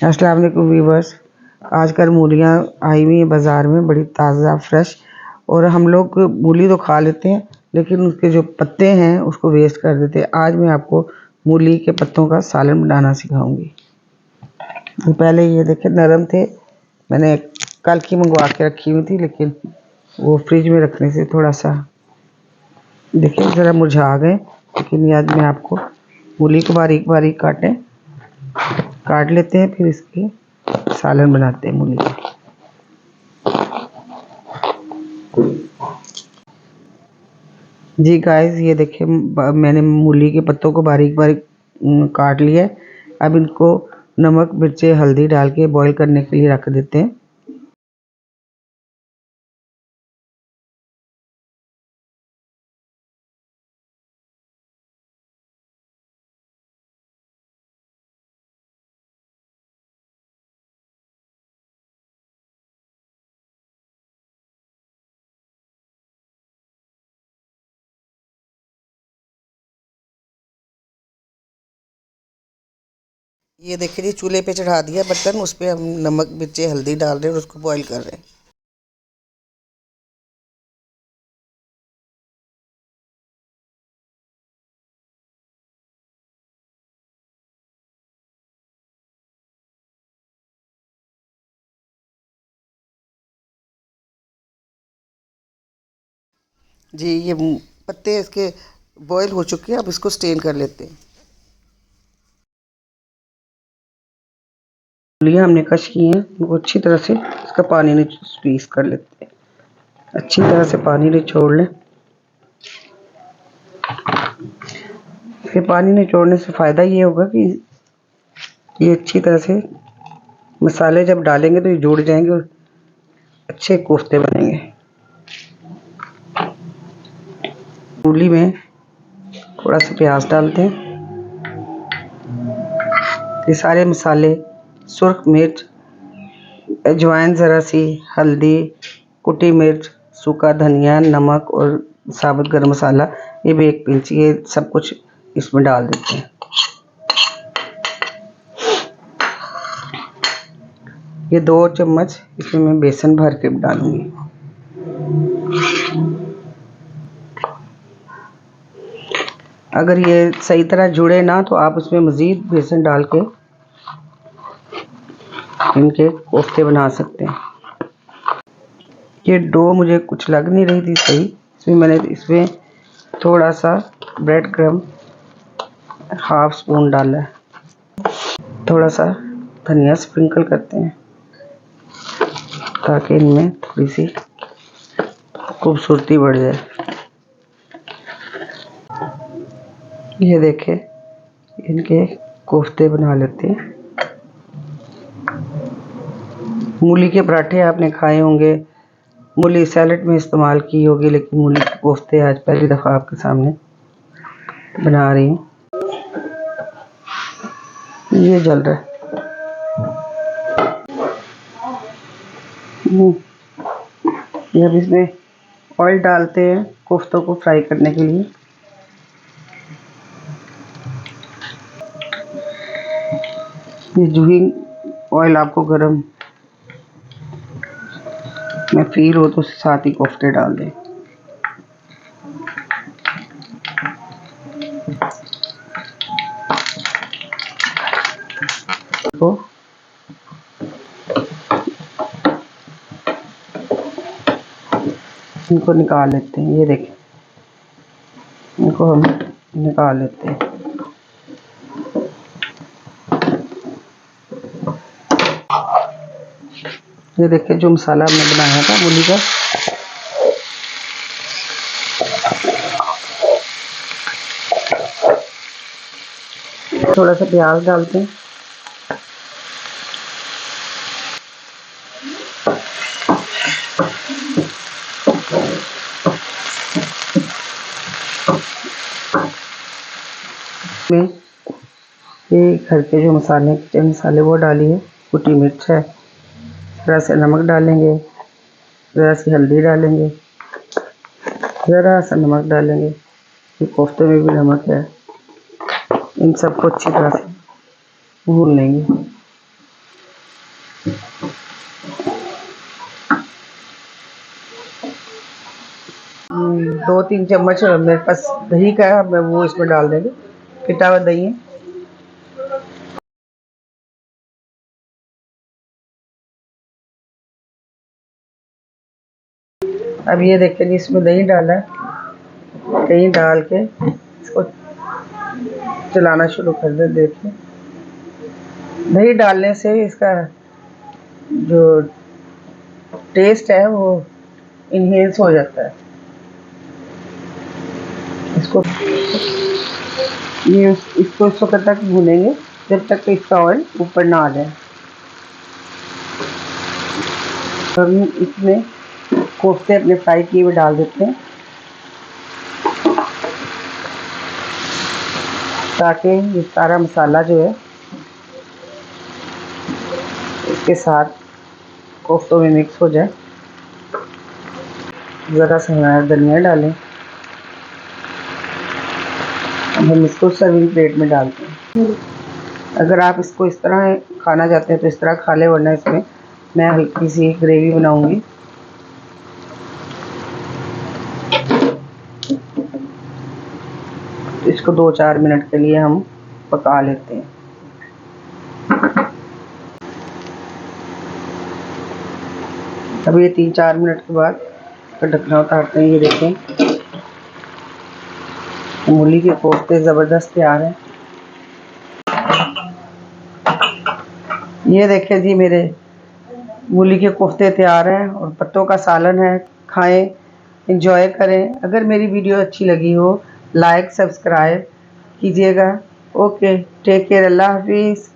अस्सलाम वालेकुम व्यूवर्स। आजकल मूलियाँ आई हुई हैं बाज़ार में, बड़ी ताज़ा फ्रेश। और हम लोग मूली तो खा लेते हैं लेकिन उसके जो पत्ते हैं उसको वेस्ट कर देते हैं। आज मैं आपको मूली के पत्तों का सालन बनाना सिखाऊंगी। पहले ये देखें नरम थे, मैंने कल की मंगवा के रखी हुई थी लेकिन वो फ्रिज में रखने से थोड़ा सा देखिए ज़रा मुरझा गए। लेकिन आज मैं आपको मूली को बारीक बारीक काट लेते हैं, फिर इसके सालन बनाते हैं मूली का। जी गाइस, ये देखिए मैंने मूली के पत्तों को बारीक बारीक काट लिया है। अब इनको नमक मिर्ची हल्दी डाल के बॉईल करने के लिए रख देते हैं। ये देखिए जी, चूल्हे पे चढ़ा दिया बर्तन, उस पर हम नमक मिर्ची हल्दी डाल रहे हैं और उसको बॉईल कर रहे हैं। जी ये पत्ते इसके बॉईल हो चुके हैं, अब इसको स्टेन कर लेते हैं। मूलियाँ हमने कश की हैं, उनको अच्छी तरह से इसका पानी स्क्वीज कर लेते हैं। अच्छी तरह से पानी निचोड़ लें। ये पानी निचोड़ने से फ़ायदा ये होगा कि ये अच्छी तरह से मसाले जब डालेंगे तो ये जुड़ जाएंगे और अच्छे कोफ्ते बनेंगे। मूली में थोड़ा सा प्याज डालते हैं। ये सारे मसाले, सुर्ख मिर्च, अजवाइन ज़रा सी, हल्दी, कुटी मिर्च, सूखा धनिया, नमक और साबुत गरम मसाला, ये भी 1 पिंच, ये सब कुछ इसमें डाल देते हैं। ये 2 चम्मच इसमें मैं बेसन भर के डालूंगी। अगर ये सही तरह जुड़े ना तो आप उसमें मज़ीद बेसन डाल के इनके कोफ्ते बना सकते हैं। ये डो मुझे कुछ लग नहीं रही थी सही, इसमें मैंने इसमें थोड़ा सा ब्रेड क्रम्ब 1/2 स्पून डाला है। थोड़ा सा धनिया स्प्रिंकल करते हैं ताकि इनमें थोड़ी सी खूबसूरती बढ़ जाए। ये देखें, इनके कोफ्ते बना लेते हैं। मूली के पराठे आपने खाए होंगे, मूली सैलेड में इस्तेमाल की होगी, लेकिन मूली के कोफ्ते आज पहली दफ़ा आपके सामने बना रही हूँ। ये जल रहा है। अब इसमें ऑयल डालते हैं कोफ्तों को फ्राई करने के लिए। ये जूही ऑयल आपको गरम में फील हो तो उसके साथ ही कोफ्ते डाल दें। तो इनको निकाल लेते हैं। ये देखें, इनको हम निकाल लेते हैं। ये देखिए जो मसाला हमने बनाया था मूली का, थोड़ा सा प्याज डालते हैं। में ये घर के जो मसाले, किचन मसाले वो डालिए। कुटी मिर्च है, ज़रा सा नमक डालेंगे, ज़रा सी हल्दी डालेंगे, ज़रा सा नमक डालेंगे, ये कोफ्ते में भी नमक है। इन सबको अच्छी तरह से भून लेंगे। 2-3 चम्मच मेरे पास दही का है, मैं वो इसमें डाल देंगे, पिटा हुआ दही है। अब ये देखिए जी, इसमें दही डाला है, दही डाल के इसको चलाना शुरू कर दे। देखिए दही डालने से इसका जो टेस्ट है वो इन्हेंस हो जाता है। इसको इस वक्त तक भूनेंगे जब तक इसका ऑयल ऊपर ना आ जाए। तो हम इसमें कोफ्ते अपने फ्राई किए हुए डाल देते हैं, ताकि ये सारा मसाला जो है इसके साथ कोफ्तों में मिक्स हो जाए। ज़रा सा धनिया डालें। हम इसको सर्विंग प्लेट में डालते हैं। अगर आप इसको इस तरह खाना चाहते हैं तो इस तरह खा लें, वरना इसमें मैं हल्की सी ग्रेवी बनाऊंगी। इसको 2-4 मिनट के लिए हम पका लेते हैं। अब ये 3-4 मिनट के बाद ढक्कना उतारते हैं। ये देखें मूली के कोफ्ते ज़बरदस्त तैयार हैं। ये देखें जी, मेरे मूली के कोफ्ते तैयार हैं और पत्तों का सालन है। खाएं, एंजॉय करें। अगर मेरी वीडियो अच्छी लगी हो, लाइक सब्सक्राइब कीजिएगा। ओके, टेक केयर, अल्लाह हाफिज़।